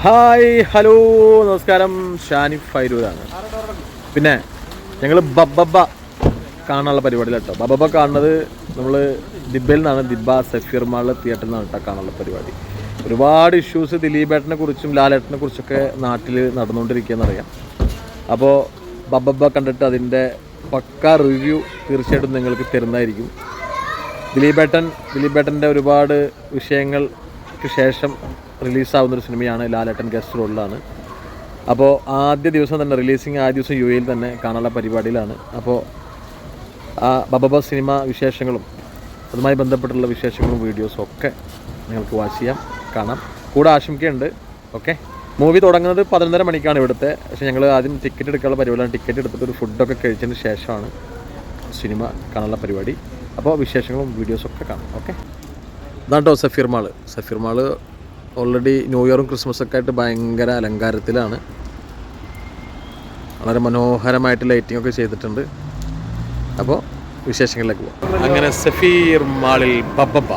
Hi hello നമസ്കാരം, ഷാനിഫ് ഫൈരൂരാണ്. പിന്നെ ഞങ്ങൾ ബബ്ബ കാണാനുള്ള പരിപാടിയിലാണ് കേട്ടോ. ബബ്ബ കാണുന്നത് നമ്മൾ ദിബ്ബയിൽ നിന്നാണ്. ദിബ്ബ സഫീർ മാൾ തിയേറ്ററിൽ നിന്നാണ് കേട്ടോ കാണാനുള്ള പരിപാടി. ഒരുപാട് ഇഷ്യൂസ് ദിലീപേട്ടനെ കുറിച്ചും ലാലേട്ടനെ കുറിച്ചൊക്കെ നാട്ടിൽ നടന്നുകൊണ്ടിരിക്കുകയെന്നറിയാം. അപ്പോൾ ബബ്ബ കണ്ടിട്ട് അതിൻ്റെ പക്കാ റിവ്യൂ തീർച്ചയായിട്ടും നിങ്ങൾക്ക് തരുന്നതായിരിക്കും. ദിലീപേട്ടൻ്റെ ഒരുപാട് വിഷയങ്ങൾക്ക് ശേഷം റിലീസാവുന്നൊരു സിനിമയാണ്. ലാലേട്ടൻ ഗസ്റ്റ് റോളിലാണ്. അപ്പോൾ ആദ്യ ദിവസം തന്നെ റിലീസിങ് ആദ്യ ദിവസം UAE തന്നെ കാണാനുള്ള പരിപാടിയിലാണ്. അപ്പോൾ ആ ബബ്ബ സിനിമ വിശേഷങ്ങളും അതുമായി ബന്ധപ്പെട്ടുള്ള വിശേഷങ്ങളും വീഡിയോസും ഒക്കെ നിങ്ങൾക്ക് വാച്ച് ചെയ്യാം, കാണാം. കൂടെ ആശംകയുണ്ട്. ഓക്കെ, മൂവി തുടങ്ങുന്നത് 11:30 മണിക്കാണ് ഇവിടുത്തെ. പക്ഷേ ഞങ്ങൾ ആദ്യം ടിക്കറ്റ് എടുക്കാനുള്ള പരിപാടിയാണ്. ടിക്കറ്റ് എടുത്തിട്ട് ഒരു ഫുഡൊക്കെ കഴിച്ചതിന് ശേഷമാണ് സിനിമ കാണാനുള്ള പരിപാടി. അപ്പോൾ വിശേഷങ്ങളും വീഡിയോസൊക്കെ കാണാം. ഓക്കെ, ഇതാണ് കേട്ടോ സഫീർ മാള് ഓൾറെഡി ന്യൂ ഇയറും ക്രിസ്മസൊക്കെ ആയിട്ട് ഭയങ്കര അലങ്കാരത്തിലാണ്. വളരെ മനോഹരമായിട്ട് ലൈറ്റിംഗ് ഒക്കെ ചെയ്തിട്ടുണ്ട്. അപ്പോൾ വിശേഷങ്ങളിലേക്ക് പോകാം. അങ്ങനെ സഫീർ മാളിൽ ബബ്ബ.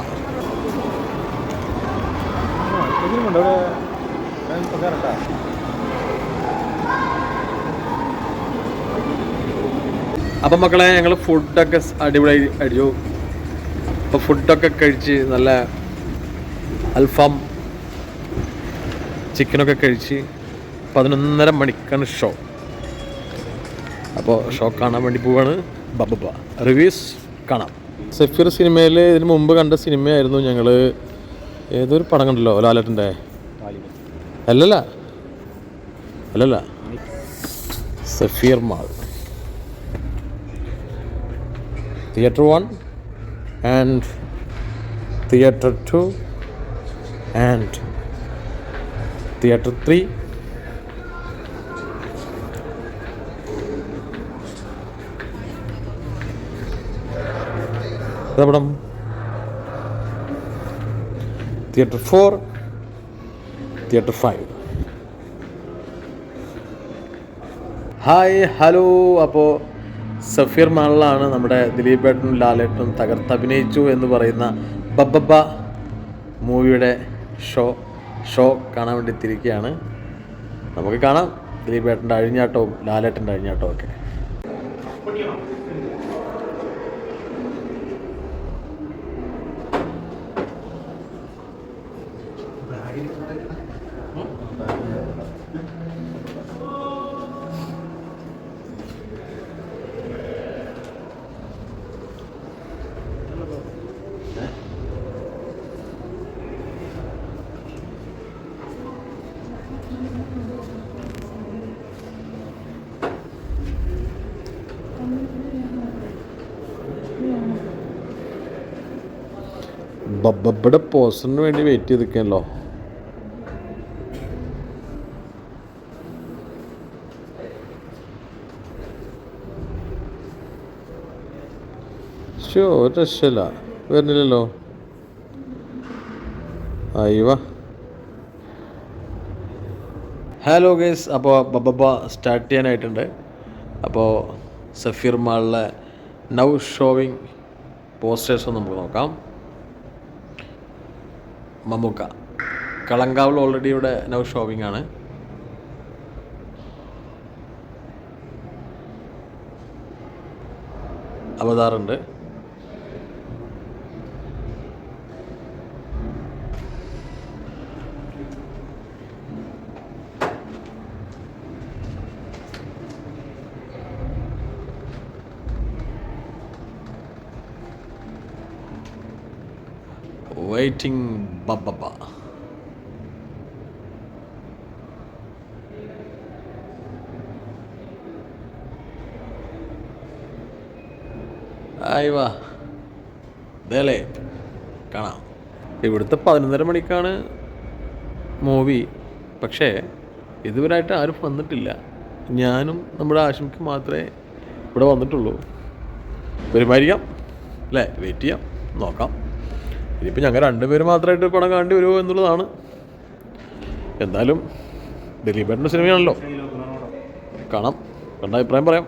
അപ്പം മക്കളെ, ഞങ്ങൾ ഫുഡൊക്കെ അടിപൊളി അടിച്ചു. അപ്പോൾ ഫുഡൊക്കെ കഴിച്ച് നല്ല അൽഫാം ചിക്കനൊക്കെ കഴിച്ച് 11:30 മണിക്കാണ് ഷോ. അപ്പോൾ ഷോ കാണാൻ വേണ്ടി പോവാണ്. ബബ്ബ റിവ്യൂസ് കാണാം. സഫീർ സിനിമയിൽ ഇതിന് മുമ്പ് കണ്ട സിനിമയായിരുന്നു ഞങ്ങൾ. ഏതൊരു പടം കണ്ടല്ലോ ലാലേട്ടൻ്റെ? അല്ലല്ല Safeer mall theatre 1 and theatre 2 and theatre 3. പടം തിയേറ്റർ 4, തിയേറ്റർ 5. Hi hello. അപ്പോൾ സഫീർ മാളിലാണ് നമ്മുടെ ദിലീപേട്ടനും ലാലേട്ടനും തകർത്തഭിനയിച്ചു എന്ന് പറയുന്ന ബബ്ബ മൂവിയുടെ ഷോ കാണാൻ വേണ്ടി എത്തിയിരിക്കുകയാണ്. നമുക്ക് കാണാം ദിലീപേട്ടൻ്റെ അഴിഞ്ഞാട്ടവും ലാലേട്ടൻ്റെ അഴിഞ്ഞാട്ടവും ഒക്കെ. ബബ്ബയുടെ പോസ്റ്ററിന് വേണ്ടി വെയിറ്റ് ചെയ്ത് നിൽക്കുകയല്ലോ. ഒരു രക്ഷയില്ല, വരുന്നില്ലല്ലോ. അയ്യോ, ഹലോ ഗൈസ്. അപ്പോൾ ബബ്ബ സ്റ്റാർട്ട് ചെയ്യാനായിട്ടുണ്ട്. അപ്പോൾ സഫീർ മാളിലെ നൗ ഷോവിങ് പോസ്റ്റേഴ്സ് നമുക്ക് നോക്കാം. മമ്മൂക്ക കളങ്കാവിൽ ഓൾറെഡി ഇവിടെ നൗ ഷോവിംഗ് ആണ്. അവതാറുണ്ട്. വെയിറ്റിംഗ് ബബ്ബ. ആയിവാ ദേലേ കാണാം. ഇവിടുത്തെ 11:30 മണിക്കാണ് മൂവി. പക്ഷേ ഇതുവരായിട്ട് ആരും വന്നിട്ടില്ല. ഞാനും നമ്മുടെ ആശംക്ക് മാത്രമേ ഇവിടെ വന്നിട്ടുള്ളൂ. വരുമായിരിക്കാം അല്ലേ? വെയിറ്റ് ചെയ്യാം, നോക്കാം. ഇനിയിപ്പോൾ ഞങ്ങൾ 2 പേര് മാത്രമായിട്ട് പടം കാണേണ്ടി വരുമോ എന്നുള്ളതാണ്. എന്തായാലും ദിലീപേട്ടൻ്റെ സിനിമയാണല്ലോ, കാണാം, കണ്ട അഭിപ്രായം പറയാം.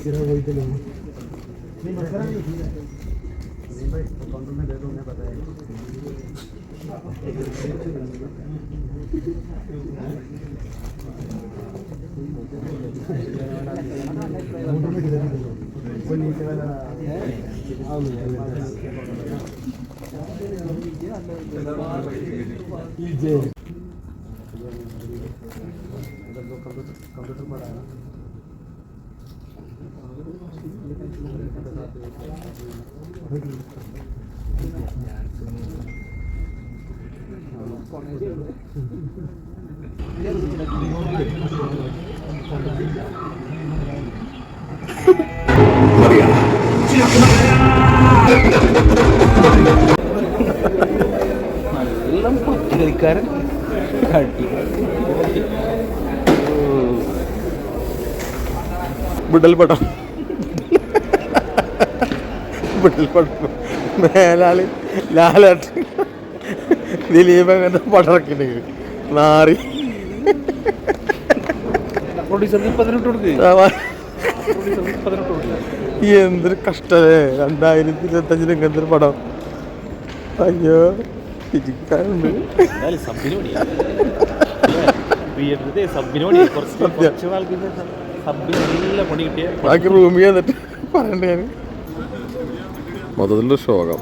Kira കളിക്കാരൻ വിടൽപടം മേലാളി ലാലേട്ടൻ ദിലീപ് അങ്ങനത്തെ പടറക്കിണ്ടെങ്കിൽ നാറി എന്തൊരു കഷ്ടല്ലേ 2025 ഇങ്ങനത്തെ ഒരു പടം. അയ്യോ ഇരിക്കാനുണ്ട്. ബാക്കി റൂമിൽ വന്നിട്ട് പറയണ്ടേ. മൊത്തത്തിലുള്ള ശോകം.